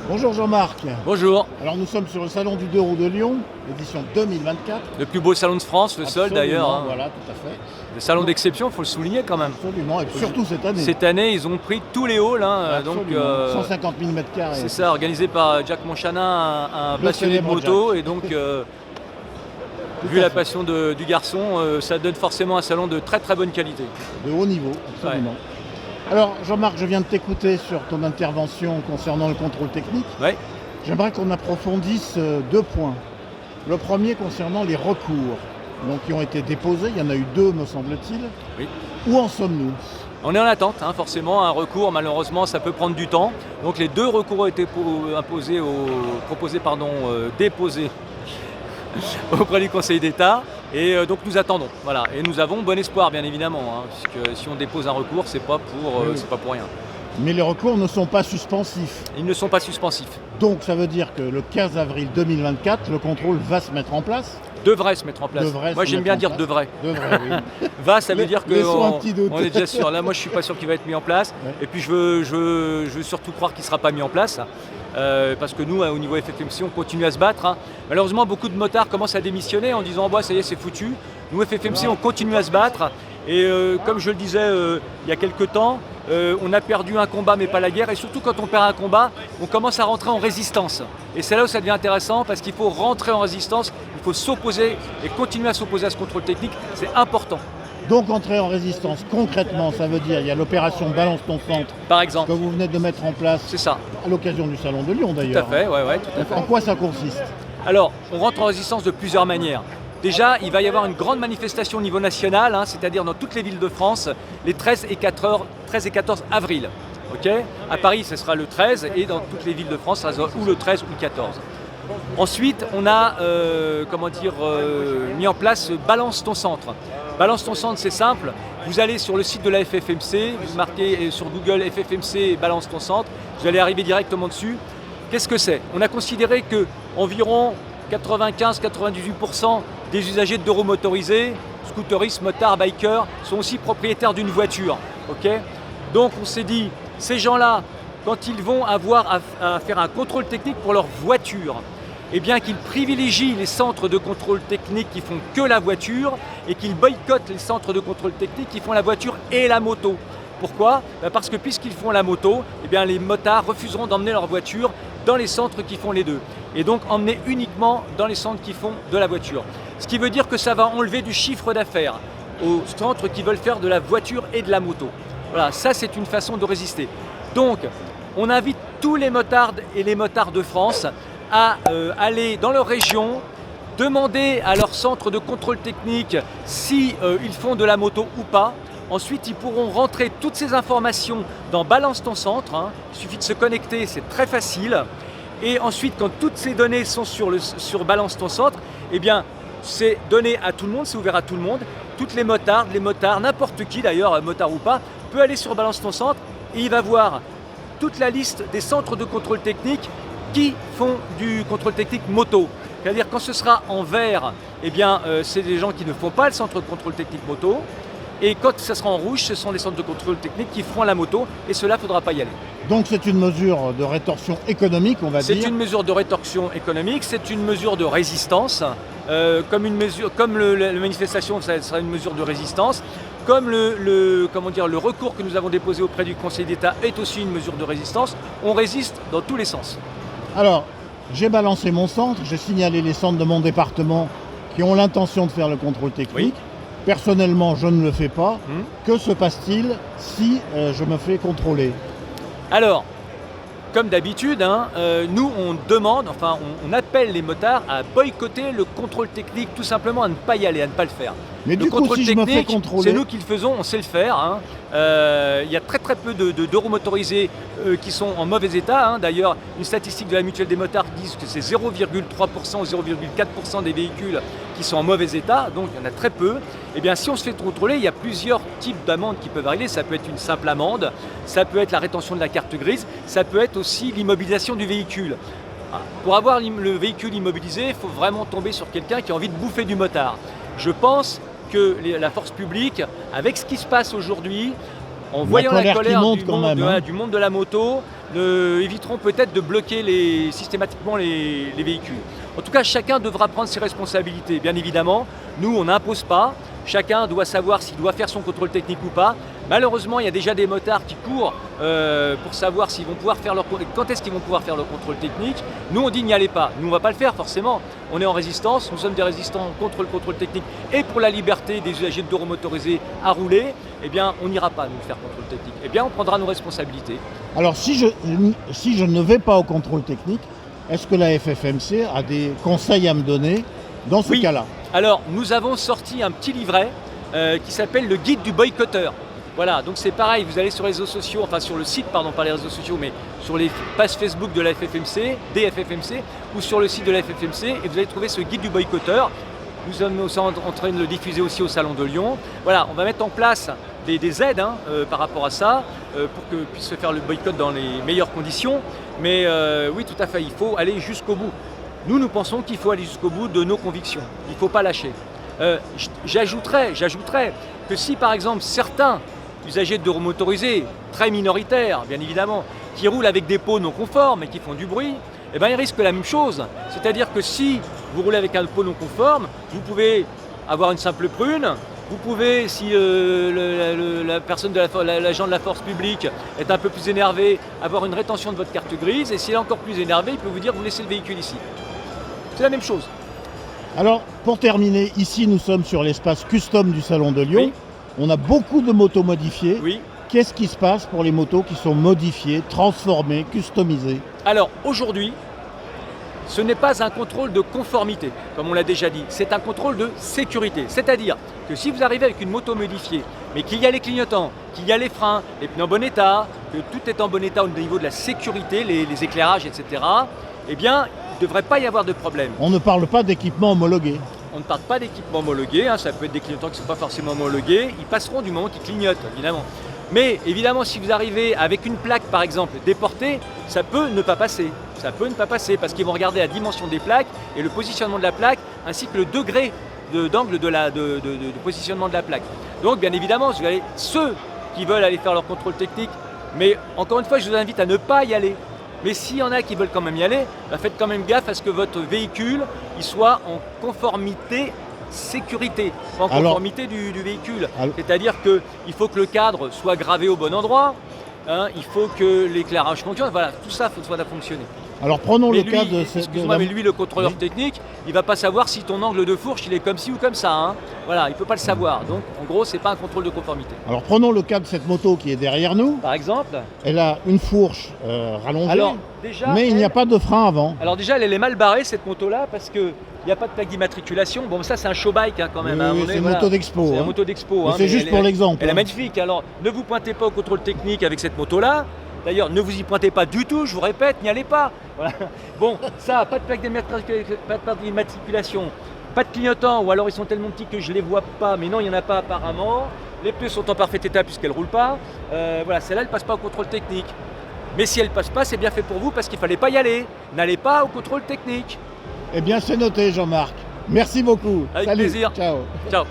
Bonjour Jean-Marc. Bonjour, Alors nous sommes sur le salon du deux roues de Lyon, édition 2024. le plus beau salon de France, le seul Absolument, d'ailleurs. Hein. Voilà, tout à fait. Le salon d'exception, il faut le souligner quand même. Absolument, et surtout cette année. Cette année, ils ont pris tous les halls. Hein, Absolument. donc, 150 000 mètres carrés. c'est ça, organisé par Jack Monchanin, un Le passionné de célèbre moto. Jack. Et donc, Tout vu à la fait. passion du garçon, ça donne forcément un salon de très très bonne qualité. De haut niveau, absolument. Alors Jean-Marc, je viens de t'écouter sur ton intervention concernant le contrôle technique. Ouais. J'aimerais qu'on approfondisse deux points. Le premier concernant les recours donc, qui ont été déposés, il y en a eu deux me semble-t-il. Oui. Où en sommes-nous? On est en attente, hein, forcément. Un recours, malheureusement, ça peut prendre du temps. Donc les deux recours ont été déposés auprès du Conseil d'État. Et donc nous attendons. Voilà. Et nous avons bon espoir, bien évidemment. Hein, puisque si on dépose un recours, c'est pas pour rien. Mais les recours ne sont pas suspensifs. Ils ne sont pas suspensifs. Donc ça veut dire que le 15 avril 2024, le contrôle va se mettre en place. Devrait se mettre en place. Devrait Moi se j'aime mettre bien en dire place. devrait. Devrait, oui. Va, ça veut dire que Laissons un petit doute. on est déjà sûr. Là, moi je suis pas sûr qu'il va être mis en place. Ouais. Et puis je veux surtout croire qu'il ne sera pas mis en place. Parce que nous, au niveau FFMC, on continue à se battre. Hein. Malheureusement, beaucoup de motards commencent à démissionner en disant bah, ça y est, c'est foutu. Nous, FFMC, on continue à se battre. Et comme je le disais il y a quelques temps, on a perdu un combat mais pas la guerre. Et surtout quand on perd un combat, on commence à rentrer en résistance. Et c'est là où ça devient intéressant parce qu'il faut rentrer en résistance, il faut s'opposer et continuer à s'opposer à ce contrôle technique. C'est important. Donc entrer en résistance, concrètement, ça veut dire il y a l'opération Balance ton centre Par que exemple, vous venez de mettre en place c'est ça. à l'occasion du Salon de Lyon Tout à d'ailleurs. fait, ouais, tout à Donc, fait. en quoi ça consiste? Alors, on rentre en résistance de plusieurs manières. Déjà, il va y avoir une grande manifestation au niveau national, hein, c'est-à-dire dans toutes les villes de France, les 13 et 14 avril. Okay, à Paris, ce sera le 13 et dans toutes les villes de France, ça sera ou le 13 ou le 14. Ensuite, on a mis en place Balance ton centre. Balance ton centre, c'est simple. Vous allez sur le site de la FFMC, vous marquez sur Google FFMC Balance ton centre, vous allez arriver directement dessus. Qu'est-ce que c'est? On a considéré que environ 95-98% des usagers de deux roues motorisés, scooteristes, motards, bikers, sont aussi propriétaires d'une voiture. Okay, donc on s'est dit, ces gens-là, quand ils vont avoir à faire un contrôle technique pour leur voiture, eh bien qu'ils privilégient les centres de contrôle technique qui font que la voiture et qu'ils boycottent les centres de contrôle technique qui font la voiture et la moto. Pourquoi? Parce que puisqu'ils font la moto, eh bien les motards refuseront d'emmener leur voiture dans les centres qui font les deux. Et donc emmener uniquement dans les centres qui font de la voiture. Ce qui veut dire que ça va enlever du chiffre d'affaires aux centres qui veulent faire de la voiture et de la moto. Voilà, ça c'est une façon de résister. Donc, on invite tous les motards et les motards de France à aller dans leur région, demander à leur centre de contrôle technique si ils font de la moto ou pas. Ensuite, ils pourront rentrer toutes ces informations dans Balance ton centre. Hein. Il suffit de se connecter, c'est très facile. Et ensuite, quand toutes ces données sont sur Balance ton centre, eh bien, c'est donné à tout le monde, c'est ouvert à tout le monde. Toutes les motards, n'importe qui d'ailleurs, motard ou pas, peut aller sur Balance ton centre et il va voir toute la liste des centres de contrôle technique qui font du contrôle technique moto. C'est-à-dire quand ce sera en vert, eh bien, c'est des gens qui ne font pas le centre de contrôle technique moto. Et quand ça sera en rouge, ce sont les centres de contrôle technique qui feront la moto et cela, il ne faudra pas y aller. Donc c'est une mesure de rétorsion économique, on va dire. C'est une mesure de rétorsion économique, c'est une mesure de résistance. Comme la manifestation, ça sera une mesure de résistance. Comme le recours que nous avons déposé auprès du Conseil d'État est aussi une mesure de résistance, on résiste dans tous les sens. Alors, j'ai balancé mon centre, j'ai signalé les centres de mon département qui ont l'intention de faire le contrôle technique. Oui. Personnellement, je ne le fais pas. Que se passe-t-il si je me fais contrôler? Alors, comme d'habitude, hein, nous on demande, on appelle les motards à boycotter le contrôle technique, tout simplement à ne pas y aller, à ne pas le faire. Mais Le du coup, contrôle si je me fais technique, contrôler, c'est nous qui le faisons, on sait le faire. Hein. Il y a très peu de deux roues motorisées qui sont en mauvais état. Hein. D'ailleurs, une statistique de la Mutuelle des motards dit que c'est 0,3% ou 0,4% des véhicules qui sont en mauvais état, donc il y en a très peu. Eh bien, si on se fait contrôler, il y a plusieurs types d'amendes qui peuvent arriver. Ça peut être une simple amende, ça peut être la rétention de la carte grise, ça peut être aussi l'immobilisation du véhicule. Pour avoir le véhicule immobilisé, il faut vraiment tomber sur quelqu'un qui a envie de bouffer du motard. Je pense que la force publique, avec ce qui se passe aujourd'hui, en voyant la colère du monde de la moto, éviteront peut-être de bloquer systématiquement les véhicules. En tout cas, chacun devra prendre ses responsabilités. Bien évidemment, nous, on n'impose pas. Chacun doit savoir s'il doit faire son contrôle technique ou pas. Malheureusement, il y a déjà des motards qui courent pour savoir s'ils vont pouvoir faire quand est-ce qu'ils vont pouvoir faire leur contrôle technique. Nous, on dit n'y allez pas. Nous, on ne va pas le faire forcément. On est en résistance. Nous sommes des résistants contre le contrôle technique et pour la liberté des usagers de deux roues motorisés à rouler. Eh bien, on n'ira pas nous faire contrôle technique. Eh bien, on prendra nos responsabilités. Alors si je ne vais pas au contrôle technique, est-ce que la FFMC a des conseils à me donner dans ce cas-là? Alors, nous avons sorti un petit livret qui s'appelle le guide du boycotteur. Voilà, donc c'est pareil, vous allez sur les réseaux sociaux, enfin sur le site, pardon, pas les réseaux sociaux, mais sur les pages Facebook de la FFMC, des FFMC, ou sur le site de la FFMC, et vous allez trouver ce guide du boycotteur. Nous sommes en train de le diffuser aussi au Salon de Lyon. Voilà, on va mettre en place des aides par rapport à ça, pour que puisse se faire le boycott dans les meilleures conditions. Mais oui, tout à fait, il faut aller jusqu'au bout. Nous pensons qu'il faut aller jusqu'au bout de nos convictions. Il ne faut pas lâcher. J'ajouterais que si par exemple certains usagers de deux roues motorisés, très minoritaires bien évidemment, qui roulent avec des pots non conformes et qui font du bruit, eh ben, ils risquent la même chose. C'est-à-dire que si vous roulez avec un pot non conforme, vous pouvez avoir une simple prune. Vous pouvez, si la personne l'agent de la force publique est un peu plus énervé, avoir une rétention de votre carte grise. Et s'il est encore plus énervé, il peut vous dire vous laissez le véhicule ici. C'est la même chose. Alors, pour terminer, ici nous sommes sur l'espace custom du Salon de Lyon. Oui. On a beaucoup de motos modifiées. Oui. Qu'est-ce qui se passe pour les motos qui sont modifiées, transformées, customisées? Alors, aujourd'hui, ce n'est pas un contrôle de conformité, comme on l'a déjà dit. C'est un contrôle de sécurité. C'est-à-dire que si vous arrivez avec une moto modifiée, mais qu'il y a les clignotants, qu'il y a les freins, les pneus en bon état, que tout est en bon état au niveau de la sécurité, les éclairages, etc., eh bien, il ne devrait pas y avoir de problème. On ne parle pas d'équipement homologué. On ne parle pas d'équipement homologué, ça peut être des clignotants qui ne sont pas forcément homologués, ils passeront du moment qu'ils clignotent, évidemment. Mais évidemment, si vous arrivez avec une plaque, par exemple, déportée, ça peut ne pas passer. Ça peut ne pas passer parce qu'ils vont regarder la dimension des plaques et le positionnement de la plaque, ainsi que le degré d'angle de positionnement de la plaque. Donc, bien évidemment, ceux qui veulent aller faire leur contrôle technique, mais encore une fois, je vous invite à ne pas y aller. Mais s'il y en a qui veulent quand même y aller, faites quand même gaffe à ce que votre véhicule il soit en conformité sécurité, pas en conformité du véhicule. C'est-à-dire qu'il faut que le cadre soit gravé au bon endroit, il faut que l'éclairage fonctionne, voilà, tout ça doit fonctionner. Alors prenons le cas de... Excuse-moi, mais lui, le contrôleur technique, il ne va pas savoir si ton angle de fourche, il est comme ci ou comme ça. Voilà, il ne peut pas le savoir. Donc, en gros, ce n'est pas un contrôle de conformité. Alors prenons le cas de cette moto qui est derrière nous. Par exemple. Elle a une fourche rallongée, alors, déjà, mais il n'y a pas de frein avant. Alors déjà, elle est mal barrée, cette moto-là, parce qu'il n'y a pas de plaque d'immatriculation. Bon, ça, c'est un show bike quand même. Oui, c'est une moto d'expo. C'est une moto d'expo. C'est juste pour l'exemple. Elle est magnifique. Alors, ne vous pointez pas au contrôle technique avec cette moto-là. D'ailleurs, ne vous y pointez pas du tout, je vous répète, n'y allez pas. Voilà. Bon, ça, pas de plaque d'immatriculation, pas de clignotant, ou alors ils sont tellement petits que je ne les vois pas, mais non, il n'y en a pas apparemment. Les pneus sont en parfait état puisqu'elles ne roulent pas. Voilà, celle-là, elle ne passe pas au contrôle technique. Mais si elle ne passe pas, c'est bien fait pour vous parce qu'il ne fallait pas y aller. N'allez pas au contrôle technique. Eh bien, c'est noté, Jean-Marc. Merci beaucoup. Avec Salut. plaisir. Ciao. Ciao.